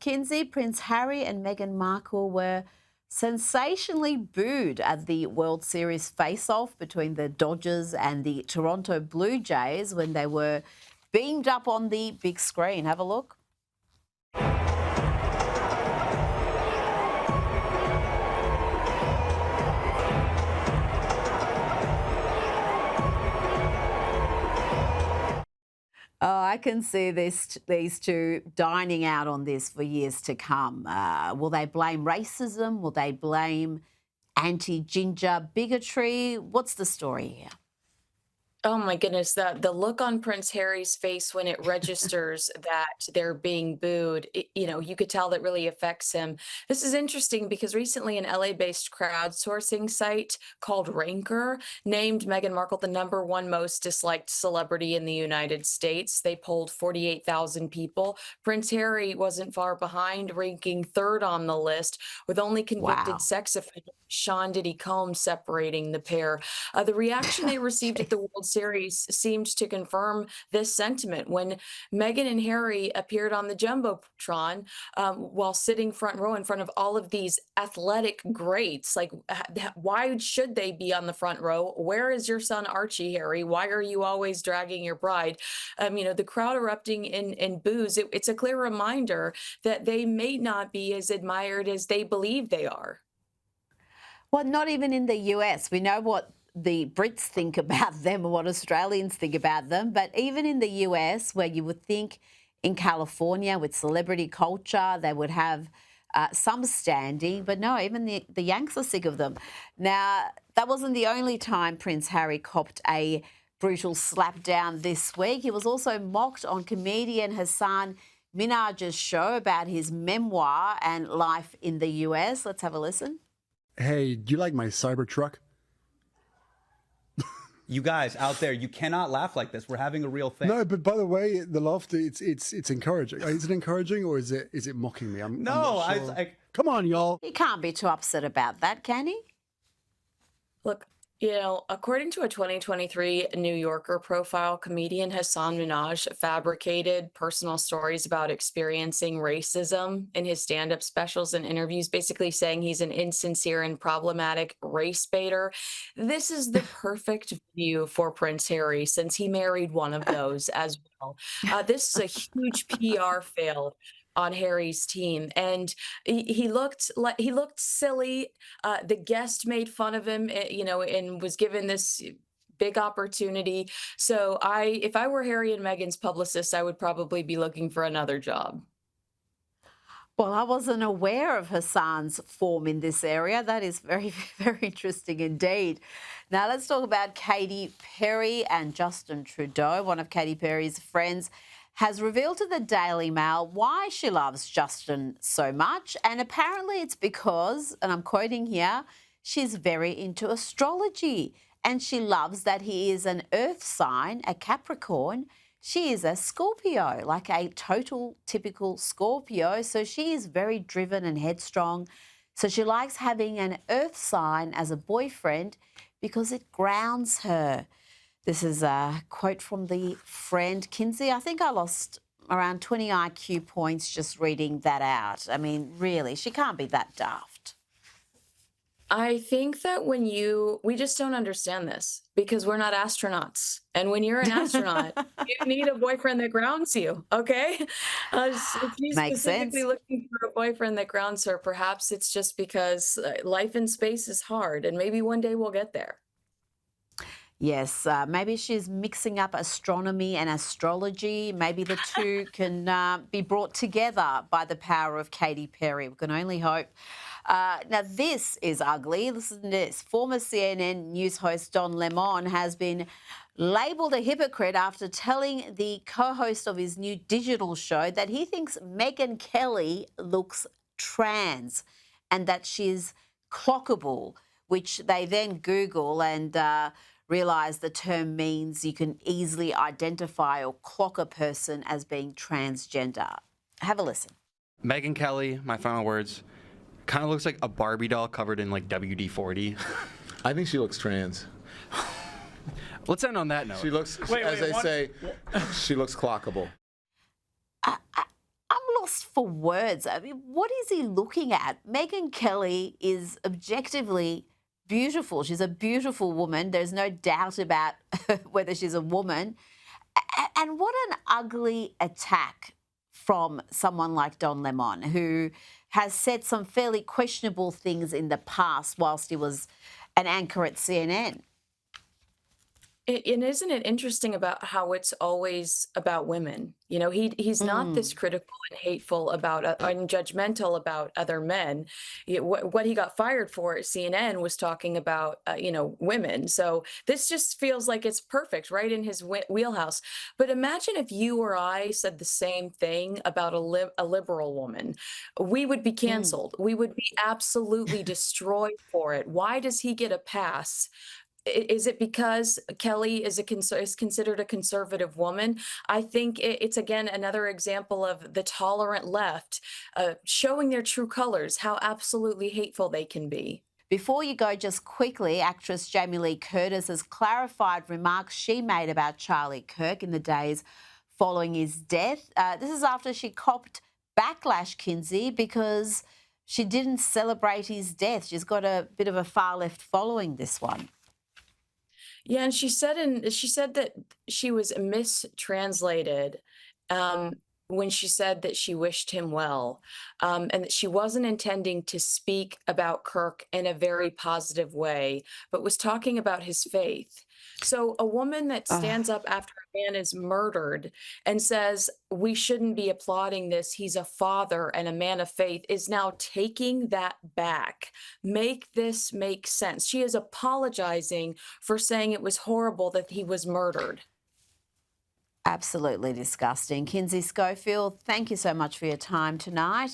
Kinsey, Prince Harry and Meghan Markle were sensationally booed at the World Series face-off between the Dodgers and the Toronto Blue Jays when they were beamed up on the big screen. Have a look. Oh, I can see these two dining out on this for years to come. Will they blame racism? Will they blame anti-ginger bigotry? What's the story here? Oh my goodness, the look on Prince Harry's face when it registers that they're being booed, you could tell that really affects him. This is interesting because recently an LA-based crowdsourcing site called Ranker named Meghan Markle the #1 most disliked celebrity in the United States. They polled 48,000 people. Prince Harry wasn't far behind, ranking 3rd on the list, with only convicted Wow. sex offender Sean Diddy Combs separating the pair. The reaction they received at the World Series seemed to confirm this sentiment. When Meghan and Harry appeared on the Jumbotron while sitting front row in front of all of these athletic greats, like why should they be on the front row? Where is your son Archie, Harry? Why are you always dragging your bride? The crowd erupting in boos. It's a clear reminder that they may not be as admired as they believe they are. Well, not even in the US. We know what the Brits think about them and what Australians think about them. But even in the US, where you would think in California with celebrity culture, they would have some standing. But no, even the Yanks are sick of them. Now, that wasn't the only time Prince Harry copped a brutal slapdown this week. He was also mocked on comedian Hassan Minhaj's show about his memoir and life in the US. Let's have a listen. Hey, do you like my Cybertruck? You guys out there, you cannot laugh like this. We're having a real thing. No, but by the way, the laughter, it's encouraging. Is it encouraging or is it mocking me? I'm not sure. Come on, y'all. He can't be too upset about that, can he? Look, according to a 2023 New Yorker profile, comedian Hassan Minhaj fabricated personal stories about experiencing racism in his stand-up specials and interviews, basically saying he's an insincere and problematic race baiter. This is the perfect venue for Prince Harry, since he married one of those as well. This is a huge PR fail on Harry's team, and he looked silly. The guest made fun of him, and was given this big opportunity. So if I were Harry and Meghan's publicist, I would probably be looking for another job. Well, I wasn't aware of Hassan's form in this area. That is very, very interesting indeed. Now let's talk about Katy Perry and Justin Trudeau. One of Katy Perry's friends has revealed to the Daily Mail why she loves Justin so much. And apparently it's because, and I'm quoting here, she's very into astrology and she loves that he is an earth sign, a Capricorn. She is a Scorpio, like a total typical Scorpio. So she is very driven and headstrong. So she likes having an earth sign as a boyfriend because it grounds her. This is a quote from the friend. Kinsey, I think I lost around 20 IQ points just reading that out. I mean, really, she can't be that daft. I think that we just don't understand this because we're not astronauts. And when you're an astronaut, you need a boyfriend that grounds you, okay? If she's Makes specifically sense. looking for a boyfriend that grounds her, perhaps it's just because life in space is hard and maybe one day we'll get there. Yes, maybe she's mixing up astronomy and astrology. Maybe the two can be brought together by the power of Katy Perry. We can only hope. Now, this is ugly. Listen to this. Former CNN news host Don Lemon has been labelled a hypocrite after telling the co-host of his new digital show that he thinks Megyn Kelly looks trans and that she's clockable, which they then Google and realise the term means you can easily identify or clock a person as being transgender. Have a listen. Megyn Kelly, my final words, kind of looks like a Barbie doll covered in like WD-40. I think she looks trans. Let's end on that note. She looks, as they say, she looks clockable. I'm lost for words. I mean, what is he looking at? Megyn Kelly is objectively beautiful. She's a beautiful woman. There's no doubt about whether she's a woman. And what an ugly attack from someone like Don Lemon, who has said some fairly questionable things in the past whilst he was an anchor at CNN. And isn't it interesting about how it's always about women? You know, he's not this critical and hateful about and judgmental about other men. What he got fired for at CNN was talking about, women. So this just feels like it's perfect, right in his wheelhouse. But imagine if you or I said the same thing about a liberal woman. We would be canceled. We would be absolutely destroyed for it. Why does he get a pass? Is it because Kelly is considered a conservative woman? I think it's, again, another example of the tolerant left showing their true colors, how absolutely hateful they can be. Before you go, just quickly, actress Jamie Lee Curtis has clarified remarks she made about Charlie Kirk in the days following his death. This is after she copped backlash, Kinsey, because she didn't celebrate his death. She's got a bit of a far left following this one. Yeah, and she said that she was mistranslated when she said that she wished him well, and that she wasn't intending to speak about Kirk in a very positive way, but was talking about his faith. So a woman that stands up after a man is murdered and says, we shouldn't be applauding this, he's a father and a man of faith, is now taking that back. Make this make sense. She is apologizing for saying it was horrible that he was murdered. Absolutely disgusting. Kinsey Schofield, thank you so much for your time tonight.